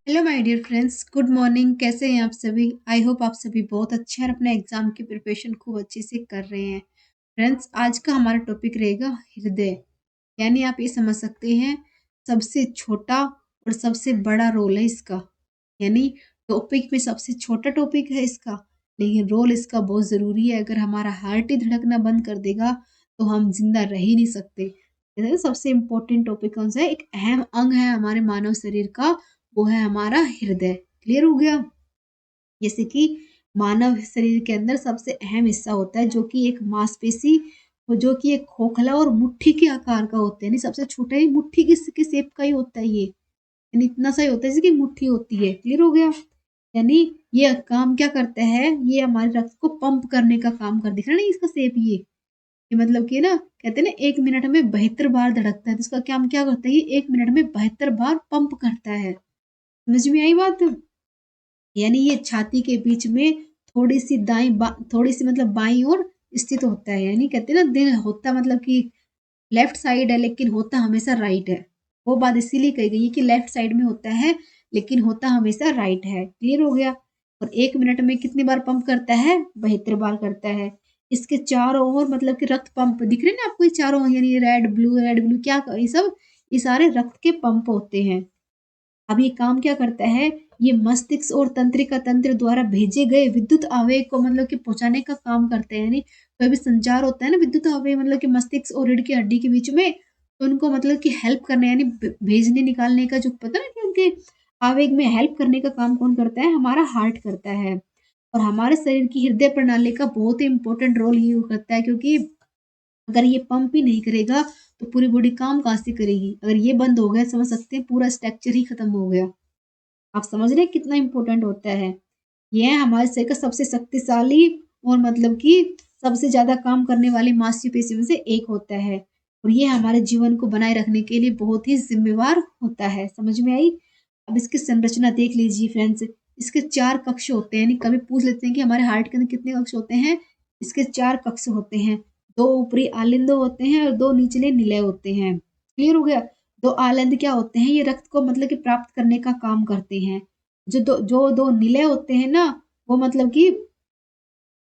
Hello my dear friends, good morning. कैसे हैं आप सभी? आई होप आप सभी बहुत अच्छे हैं और अपने एग्जाम की प्रिपरेशन खूब अच्छे से कर रहे हैं। फ्रेंड्स, आज का हमारा टॉपिक रहेगा हृदय। यानी आप ये समझ सकते हैं सबसे छोटा और सबसे बड़ा रोल है इसका। यानी टॉपिक में सबसे छोटा टॉपिक है इसका, लेकिन रोल इसका बहुत ज़रूरी है। अगर हमारा हार्ट ही धड़कना बंद कर देगा तो हम जिंदा रह ही नहीं सकते। सबसे इम्पोर्टेंट टॉपिक कौन सा है? एक अहम अंग है हमारे मानव शरीर का, वो है हमारा हृदय। क्लियर हो गया? जैसे कि मानव शरीर के अंदर सबसे अहम हिस्सा होता है जो कि एक मांसपेशी, और जो कि एक खोखला और मुट्ठी के आकार का होता है। यानी सबसे छोटा ही मुट्ठी के शेप का ही होता है ये। यानी इतना सा ही होता है जैसे कि मुट्ठी होती है। क्लियर हो गया? यानी ये काम क्या करता है? ये हमारे रक्त को पंप करने का काम कर, दिख रहा है ना इसका शेप ये मतलब कि ना कहते हैं ना 1 मिनट में 72 बार धड़कता है, तो इसका काम क्या करता है? ये 1 मिनट में 72 बार पंप करता है। समझ में आई बात? यानी ये छाती के बीच में थोड़ी सी मतलब बाईं ओर स्थित होता है। यानी कहते हैं ना दिल होता मतलब कि लेफ्ट साइड है लेकिन होता हमेशा राइट है। वो बात इसीलिए कही गई है कि लेफ्ट साइड में होता है लेकिन होता हमेशा राइट है। क्लियर हो गया? और 1 मिनट में कितनी बार पंप करता है? 72 बार करता है। इसके चारों ओर मतलब कि रक्त पंप दिख रहे हैं ना आपको, ये चारों यानी रेड ब्लू क्या ये सब, ये सारे रक्त के पंप होते हैं। अब ये काम क्या करता है? ये मस्तिष्क और तंत्रिका तंत्र द्वारा भेजे गए विद्युत आवेग को मतलब कि पहुंचाने का काम करते हैं। यानी कोई भी संचार होता है ना विद्युत आवेग मतलब कि मस्तिष्क और रीढ़ की हड्डी के बीच में, तो उनको मतलब कि हेल्प करने यानी भेजने निकालने का जो पता ना कि उनके आवेग में हेल्प करने का काम कौन करता है? हमारा हार्ट करता है। और हमारे शरीर की हृदय प्रणाली का बहुत ही इंपॉर्टेंट रोल ये करता है, क्योंकि अगर ये पंप ही नहीं करेगा तो पूरी बॉडी काम कहाँ से करेगी? अगर ये बंद हो गया, समझ सकते हैं पूरा स्ट्रक्चर ही खत्म हो गया। आप समझ रहे हैं कितना इम्पोर्टेंट होता है? ये है हमारे शरीर का सबसे शक्तिशाली और मतलब कि सबसे ज़्यादा काम करने वाली मांसपेशियों में से एक होता है। और ये हमारे जीवन को बनाए रखने के लिए बहुत ही ज़िम्मेवार होता है। समझ में आई? अब इसकी संरचना देख लीजिए फ्रेंड्स। इसके 4 कक्ष होते हैं। यानी कभी पूछ लेते हैं कि हमारे हार्ट के अंदर कितने कक्ष होते हैं? इसके 4 कक्ष होते हैं। 2 ऊपरी आलिंद होते हैं और 2 निचले निलय होते हैं। क्लियर हो गया? 2 आलिंद क्या होते हैं? ये रक्त को मतलब कि प्राप्त करने का काम करते हैं। जो 2 निलय होते हैं ना, वो मतलब कि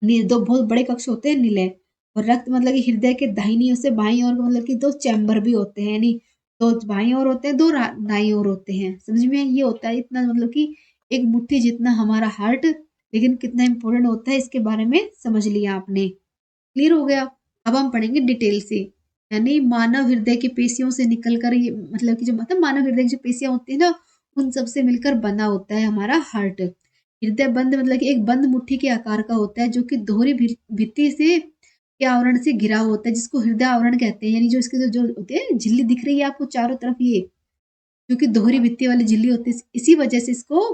2 बहुत बड़े कक्ष होते हैं निलय। और रक्त मतलब कि हृदय के दाहिनी ओर से बाईं ओर मतलब कि 2 चैम्बर भी होते हैं। यानी 2 बाईं ओर होते हैं, 2 दाईं ओर होते हैं। समझ में ये होता है इतना मतलब कि एक मुट्ठी जितना हमारा हार्ट, लेकिन कितना इंपॉर्टेंट होता है इसके बारे में समझ लिया आपने। क्लियर हो गया? अब हम पढ़ेंगे डिटेल से। यानी मानव हृदय की पेशियों से निकलकर ये मतलब कि जो मतलब मानव हृदय की जो पेशियाँ होती हैं ना, उन सब से मिलकर बना होता है हमारा हार्ट। हृदय बंद मतलब कि एक बंद मुट्ठी के आकार का होता है जो कि दोहरी भित्ति से के आवरण से घिरा हुआ होता है, जिसको हृदय आवरण कहते हैं। यानी जो इसके जो जो होते हैं झिल्ली दिख रही है आपको चारों तरफ, ये जो कि दोहरी भित्ति वाली झिल्ली होती है, इसी वजह से इसको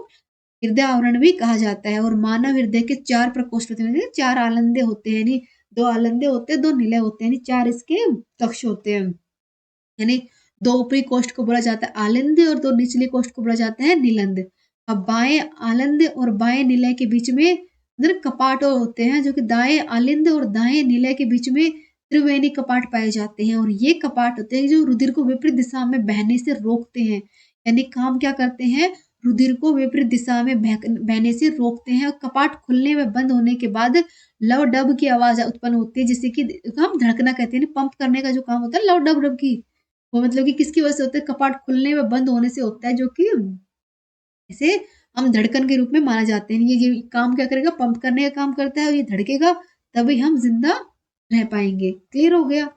हृदय आवरण भी कहा जाता है। और मानव हृदय के 4 प्रकोष्ठ होते हैं, मतलब 4 आलंदे होते हैं। यानी 2 आलंदे होते हैं, 2 निलय होते हैं, यानी 4 इसके कक्ष होते हैं। यानी 2 ऊपरी कोष्ठ को बोला जाता है आलंद और 2 निचले कोष्ठ को बोला जाता है निलंद। अब बाएं आलंद और बाएं निलय के बीच में अंदर कपाट होते हैं, जो कि दाएं आलिंद और दाएं निलय के बीच में त्रिवेणी कपाट पाए जाते हैं। और ये कपाट होते हैं जो रुधिर को विपरीत दिशा में बहने से रोकते हैं। यानी काम क्या करते हैं? रुधिर को विपरीत दिशा में बहने से रोकते हैं। और कपाट खुलने व बंद होने के बाद लव डब की आवाज उत्पन्न होती है, जिससे कि हम धड़कना कहते हैं। पंप करने का जो काम होता है लव डब डब की, वो मतलब कि किसकी वजह से होता है? कपाट खुलने व बंद होने से होता है, जो कि इसे हम धड़कन के रूप में माना जाते हैं। ये काम क्या करेगा? पंप करने का काम करता है और ये धड़केगा तभी हम जिंदा रह पाएंगे। क्लियर हो गया?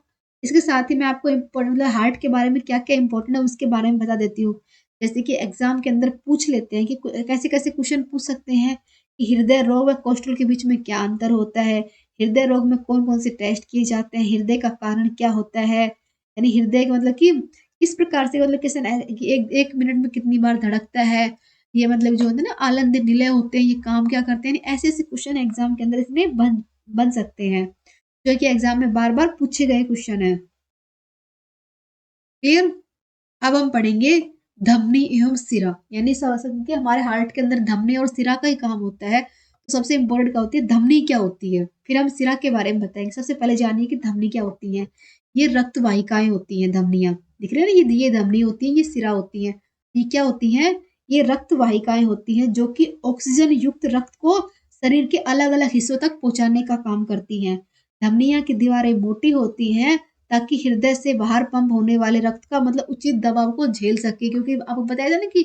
इसके साथ ही मैं आपको इम्पोर्टेंट मतलब हार्ट के बारे में क्या क्या इंपॉर्टेंट है उसके बारे में बता देती हूँ। जैसे कि एग्जाम के अंदर पूछ लेते हैं कि कैसे कैसे क्वेश्चन पूछ सकते हैं कि हृदय रोग व कोलेस्ट्रॉल के बीच में क्या अंतर होता है, हृदय रोग में कौन कौन से टेस्ट किए जाते हैं, हृदय का कारण क्या होता है, यानी हृदय का मतलब कि किस प्रकार से मतलब कैसे एक मिनट में कितनी बार धड़कता है, ये मतलब जो होता है ना आलंद निलय होते हैं, ये काम क्या करते हैं। ऐसे ऐसे क्वेश्चन एग्जाम के अंदर इसमें बन बन सकते हैं, जो कि एग्जाम में बार बार पूछे गए क्वेश्चन है। क्लियर? अब हम पढ़ेंगे धमनी एवं सिरा। यानी कि हमारे हार्ट के अंदर धमनी और सिरा का ही काम होता है। तो सबसे इम्पोर्टेंट क्या होती है? धमनी क्या होती है, फिर हम सिरा के बारे में बताएंगे। सबसे पहले जानिए कि धमनी क्या होती है। ये रक्त वाहिकाएं होती हैं धमनियां, दिख रहे हैं ना, ये धमनी होती है, ये सिरा होती है। ये क्या होती हैं? ये रक्त वाहिकाएं होती हैं जो कि ऑक्सीजन युक्त रक्त को शरीर के अलग अलग हिस्सों तक पहुंचाने का काम करती हैं। धमनियों की दीवारें मोटी होती हैं ताकि हृदय से बाहर पंप होने वाले रक्त का मतलब उचित दबाव को झेल सके, क्योंकि आपको बताया था ना कि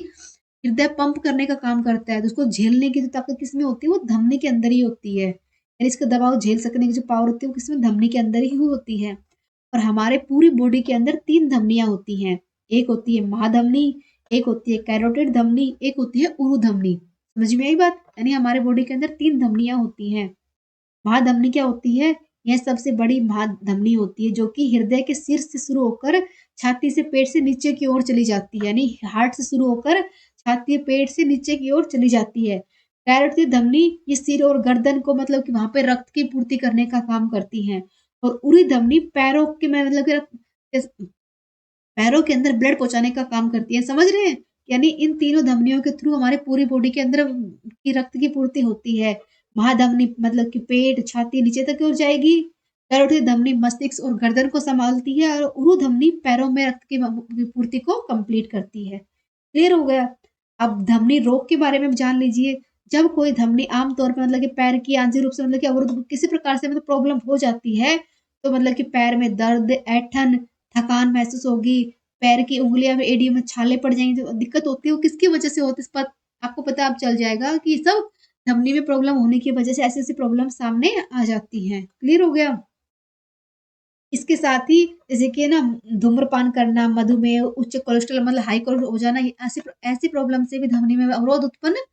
हृदय पंप करने का काम करता है, तो उसको झेलने की जो ताकत किसमें होती है, वो धमनी के अंदर ही होती है। यानी इसका दबाव झेल सकने की जो पावर होती है वो किसमें, धमनी के अंदर ही होती है। और हमारे पूरी बॉडी के अंदर 3 धमनियाँ होती हैं। एक होती है महाधमनी, एक होती है कैरोटिड धमनी, एक होती है उरु धमनी। समझ में आई बात? यानी हमारे बॉडी के अंदर 3 धमनियाँ होती हैं। महाधमनी क्या होती है? यह सबसे बड़ी महाधमनी होती है जो कि हृदय के शीर्ष से शुरू होकर छाती से पेट से नीचे की ओर चली जाती है। यानी हार्ट से शुरू होकर छाती पेट से नीचे की ओर चली जाती है। कैरोटिड धमनी ये सिर और गर्दन को मतलब कि वहाँ पे रक्त की पूर्ति करने का काम करती हैं। और उरी धमनी पैरों के में मतलब कि पैरों के अंदर ब्लड पहुँचाने का काम करती है। समझ रहे हैं? यानी इन तीनों धमनियों के थ्रू हमारे पूरी बॉडी के अंदर की रक्त की पूर्ति होती है। महाधमनी मतलब कि पेट, छाती नीचे तक की ओर जाएगी। कैरोटिड धमनी मस्तिष्क और गर्दन को संभालती है और उरु धमनी पैरों में रक्त की पूर्ति को कंप्लीट करती है। क्लियर हो गया? अब धमनी रोग के बारे में भी जान लीजिए। जब कोई धमनी आम तौर पे मतलब कि पैर की आंशिक रूप से मतलब कि अवरुद्ध किसी प्रकार से मतलब प्रॉब्लम हो जाती है, तो मतलब कि पैर में दर्द, ऐंठन, थकान महसूस होगी, पैर की उँगलियाँ में एड़ियों में छाले पड़ जाएँगी, जो दिक्कत होती है वो किसकी वजह से होती है, इस पर आपको पता अब चल जाएगा कि ये सब धमनी में प्रॉब्लम होने की वजह से ऐसी-ऐसी प्रॉब्लम सामने आ जाती हैं। क्लियर हो गया? इसके साथ ही जैसे कि ना धूम्रपान करना, मधुमेह, उच्च कोलेस्ट्रॉल मतलब हाई कोलेस्ट्रॉल हो जाना, ये ऐसी प्रॉब्लम से भी धमनी में अवरोध उत्पन्न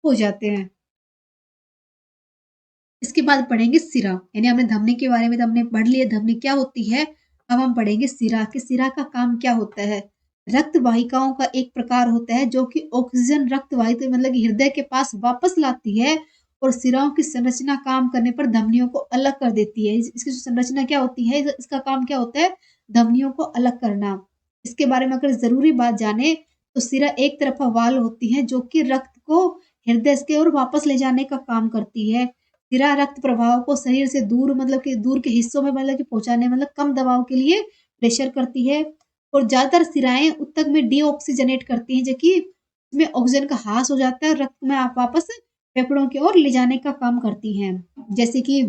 हो जाते हैं। इसके बाद पढ़ेंगे सिरा, यानी हमने धमनी के बारे में तो हमने पढ़ लिया धमनी क्या होती है। अब हम पढ़ेंगे सिरा कि सिरा का काम क्या होता है। रक्त वाहिकाओं का एक प्रकार होता है जो कि ऑक्सीजन रक्त वाहिका मतलब कि हृदय के पास वापस लाती है और सिराओं की संरचना काम करने पर धमनियों को अलग कर देती है। इसकी जो संरचना क्या होती है, इसका काम क्या होता है, धमनियों को अलग करना। इसके बारे में अगर जरूरी बात जाने तो सिरा एक तरफा वाल्व होती है जो कि रक्त को हृदय के ओर वापस ले जाने का काम करती है। सिरा रक्त प्रवाह को शरीर से दूर मतलब कि दूर के हिस्सों में मतलब कि पहुँचाने मतलब कम दबाव के लिए प्रेशर करती है। और ज़्यादातर सिराएँ ऊतक में डीऑक्सीजनेट करती हैं, जो कि इसमें ऑक्सीजन का ह्रास हो जाता है और रक्त में आप वापस फेफड़ों की ओर ले जाने का काम करती हैं। जैसे कि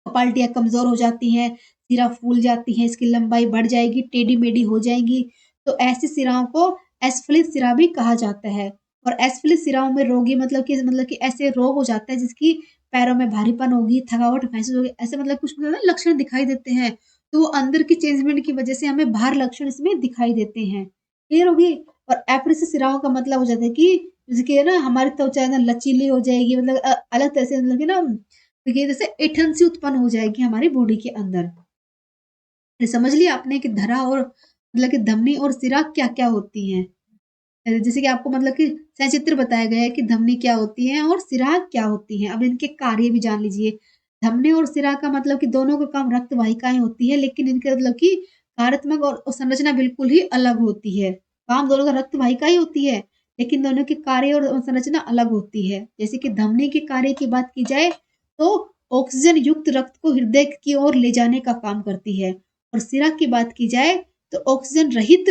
कपालटियाँ कमज़ोर हो जाती हैं, सिरा फूल जाती हैं, इसकी लंबाई बढ़ जाएगी, टेढ़ी-मेढ़ी हो जाएँगी। तो ऐसी सिराओं को एस्फलिस सिरा भी कहा जाता है। और एस्फलिस सिराओं में रोगी मतलब कि ऐसे रोग हो जाता है जिसकी पैरों में भारीपन होगी, थकावट महसूस होगी, ऐसे मतलब कुछ मतलब ना लक्षण दिखाई देते हैं। तो वो अंदर की चेंजमेंट की वज़ह से हमें बाहर लक्षण इसमें दिखाई देते हैं। क्लियर होगी? और एपरिस सिराओं का मतलब हो जाता है कि जैसे कि है ना हमारी त्वचा है ना लचीली हो जाएगी, मतलब अलग तरह से मतलब कि ना देखिए जैसे ऐंठन सी उत्पन्न हो जाएगी हमारी बॉडी के अंदर। ये समझ लिया आपने कि धरा और मतलब कि धमनी और सिरा क्या-क्या होती हैं। जैसे कि आपको मतलब कि सचित्र बताया गया है कि धमनी क्या होती है और सिरा क्या होती हैं। अब इनके कार्य भी जान लीजिए। धमनी और सिरा का मतलब कि दोनों का काम रक्त वाहिकाएँ होती है, लेकिन इनके मतलब कि कार्यात्मक और संरचना बिल्कुल ही अलग होती है। काम दोनों का रक्त वाहिका ही होती है, लेकिन दोनों के कार्य और संरचना अलग होती है। जैसे कि धमनी के कार्य की बात की जाए तो ऑक्सीजन युक्त रक्त को हृदय की ओर ले जाने का काम करती है और सिरा की बात की जाए तो ऑक्सीजन रहित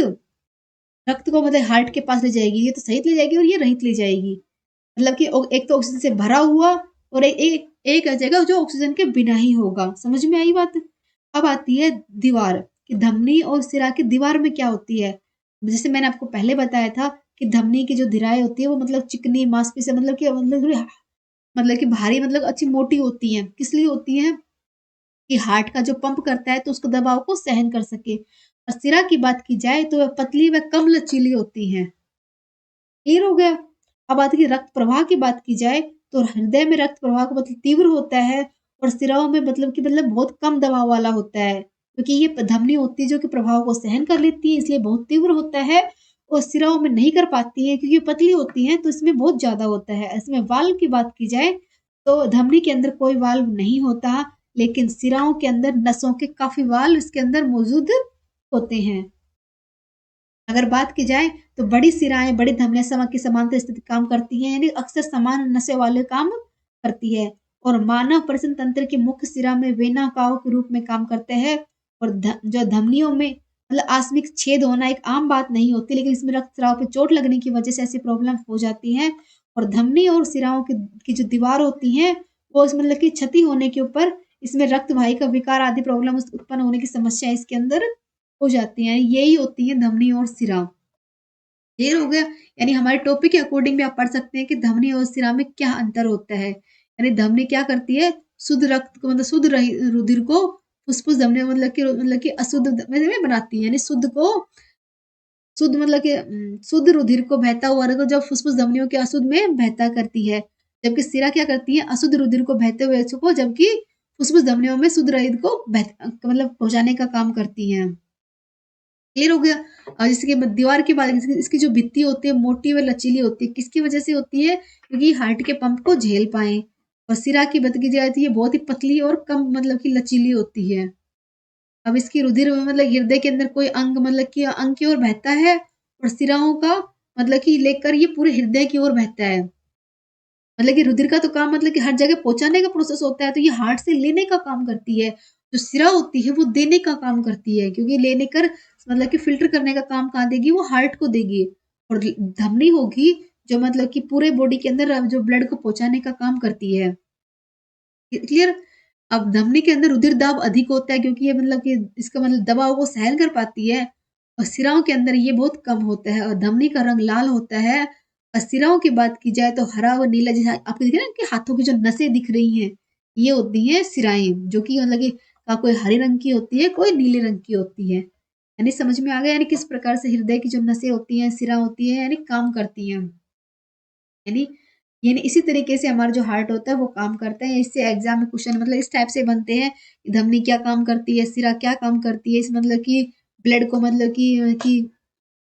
रक्त को मतलब हार्ट के पास ले जाएगी, ये तो सहित ले जाएगी और ये रहित ले जाएगी। मतलब कि एक तो ऑक्सीजन से भरा हुआ और एक जगह जो ऑक्सीजन के बिना ही होगा। समझ में आई बात? अब आती है दीवार, कि धमनी और सिरा की दीवार में क्या होती है? जैसे मैंने आपको पहले बताया था कि धमनी की जो धीराएँ होती है वो मतलब चिकनी मांसपेशियाँ मतलब कि मतलब कि भारी मतलब अच्छी मोटी होती हैं। किस लिए होती हैं? कि हार्ट का जो पंप करता है तो उसको दबाव को सहन कर सके। और सिरा की बात की जाए तो वह पतली व कम लचीली होती हैं। क्लियर हो गया? अब आती है रक्त प्रवाह की बात की जाए तो हृदय में रक्त प्रवाह का मतलब तीव्र होता है और सिराओं में मतलब बहुत कम दबाव वाला होता है। क्योंकि ये धमनी होती है जो कि प्रभाव को सहन कर लेती है, इसलिए बहुत तीव्र होता है और सिराओं में नहीं कर पाती है क्योंकि पतली होती हैं तो इसमें बहुत ज़्यादा होता है। इसमें वाल्व की बात की जाए तो धमनी के अंदर कोई वाल्व नहीं होता, लेकिन सिराओं के अंदर नसों के काफ़ी वाल्व इसके अंदर मौजूद होते हैं। अगर बात की जाए तो बड़ी सिराएँ, बड़ी धमनियाँ समय की समांतर स्थिति काम करती हैं, यानी अक्सर समान नसें वाले काम करती है और मानव प्रजनन तंत्र की मुख्य सिरा में वेना काव के रूप में काम करते हैं और जो धमनियों में मतलब आकस्मिक छेद होना एक आम बात नहीं होती, लेकिन इसमें रक्तस्राव पे चोट लगने की वजह से ऐसी प्रॉब्लम हो जाती है। और धमनी और सिराओं की जो दीवार होती हैं, वो मतलब कि क्षति होने के ऊपर इसमें रक्त वाही का विकार आदि प्रॉब्लम उत्पन्न होने की समस्या इसके अंदर हो जाती हैं। यही होती है धमनी और सिरा। क्लियर हो गया? यानी हमारे टॉपिक के अकॉर्डिंग भी आप पढ़ सकते हैं कि धमनी और सिरा में क्या अंतर होता है। यानी धमनी क्या करती है? शुद्ध रक्त को मतलब शुद्ध रुधिर को फुसफुस धमनी में मतलब कि अशुद्ध में बनाती है। यानी शुद्ध मतलब कि शुद्ध रुधिर को बहता हुआ रक्त जब फुसफुस धमनियों के अशुद्ध में बहता करती है। जबकि सिरा क्या करती है? अशुद्ध रुधिर को बहते हुए को जबकि फुसफुस धमनियों में शुद्ध रुधिर को मतलब पहुँचाने का काम करती हैं। क्लियर हो गया? और इसके बाद दीवार की बात इसकी जो भित्ति होती है मोटी व लचीली होती है। किसकी वजह से होती है? क्योंकि हार्ट के पंप को झेल पाएँ। और सिरा की भित्ति की जाती है बहुत ही पतली और कम मतलब कि लचीली होती है। अब इसकी रुधिर मतलब हृदय के अंदर कोई अंग मतलब कि अंग की ओर बहता है और सिराओं का मतलब कि लेकर ये पूरे हृदय की ओर बहता है। मतलब कि रुधिर का तो काम मतलब कि हर जगह पहुँचाने का प्रोसेस होता है, तो ये हार्ट से लेने का काम करती है। जो सिरा होती है वो देने का काम करती है, क्योंकि लेने कर मतलब कि फ़िल्टर करने का काम कहाँ देगी? वो हार्ट को देगी। और धमनी होगी जो मतलब कि पूरे बॉडी के अंदर जो ब्लड को पहुँचाने का काम करती है। क्लियर? अब धमनी के अंदर रुधिर दाब अधिक होता है, क्योंकि ये मतलब कि इसका मतलब दबाव को सहन कर पाती है। और सिराओं के अंदर ये बहुत कम होता है और धमनी का रंग लाल होता है। और सिराओं की बात की जाए तो हरा व नीला, जैसे आपको दिख रहा है कि हाथों की जो नसें दिख रही हैं, ये होती हैं सिराएँ, जो कि मतलब कि कोई हरे रंग की होती है, कोई नीले रंग की होती है। यानी समझ में आ गया, यानी किस प्रकार से हृदय की जो नसें होती हैं, सिरा होती है, यानी काम करती हैं। यानी यानी इसी तरीके से हमारा जो हार्ट होता है वो काम करता है। इससे एग्जाम में क्वेश्चन मतलब इस टाइप से बनते हैं कि धमनी क्या काम करती है, सिरा क्या काम करती है, इस मतलब कि ब्लड को मतलब कि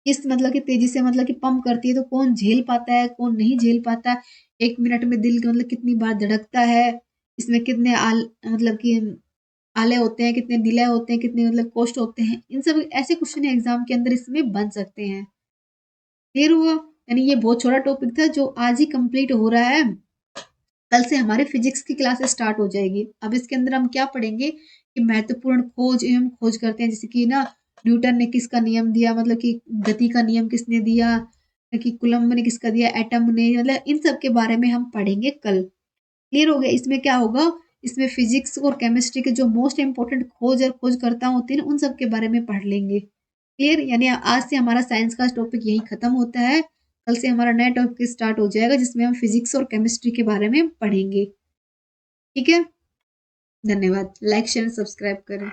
किस मतलब कि तेजी से मतलब कि पंप करती है, तो कौन झेल पाता है, कौन नहीं झेल पाता। 1 मिनट में दिल मतलब कितनी बार धड़कता है, इसमें कितने मतलब कि आले होते हैं, कितने दिले होते हैं, कितने मतलब कोष्ठ होते हैं। इन सब ऐसे क्वेश्चन एग्जाम के अंदर इसमें बन सकते हैं। क्लियर हुआ? यानी ये बहुत छोटा टॉपिक था जो आज ही कंप्लीट हो रहा है। कल से हमारी फिजिक्स की क्लासेस स्टार्ट हो जाएगी। अब इसके अंदर हम क्या पढ़ेंगे कि महत्वपूर्ण खोज एवं खोज करते हैं, जैसे कि ना न्यूटन ने किसका नियम दिया, मतलब कि गति का नियम किसने दिया, कि कुलम्ब ने किसका दिया, एटम ने, मतलब इन सब के बारे में हम पढ़ेंगे कल। क्लियर हो गया? इसमें क्या होगा, इसमें फिजिक्स और केमिस्ट्री के जो मोस्ट इंपॉर्टेंट खोज और खोजकर्ता होती है उन सब के बारे में पढ़ लेंगे। क्लियर? यानी आज से हमारा साइंस का टॉपिक यही खत्म होता है। कल से हमारा नया टॉपिक स्टार्ट हो जाएगा जिसमें हम फिजिक्स और केमिस्ट्री के बारे में पढ़ेंगे। ठीक है? धन्यवाद। लाइक शेयर सब्सक्राइब करें।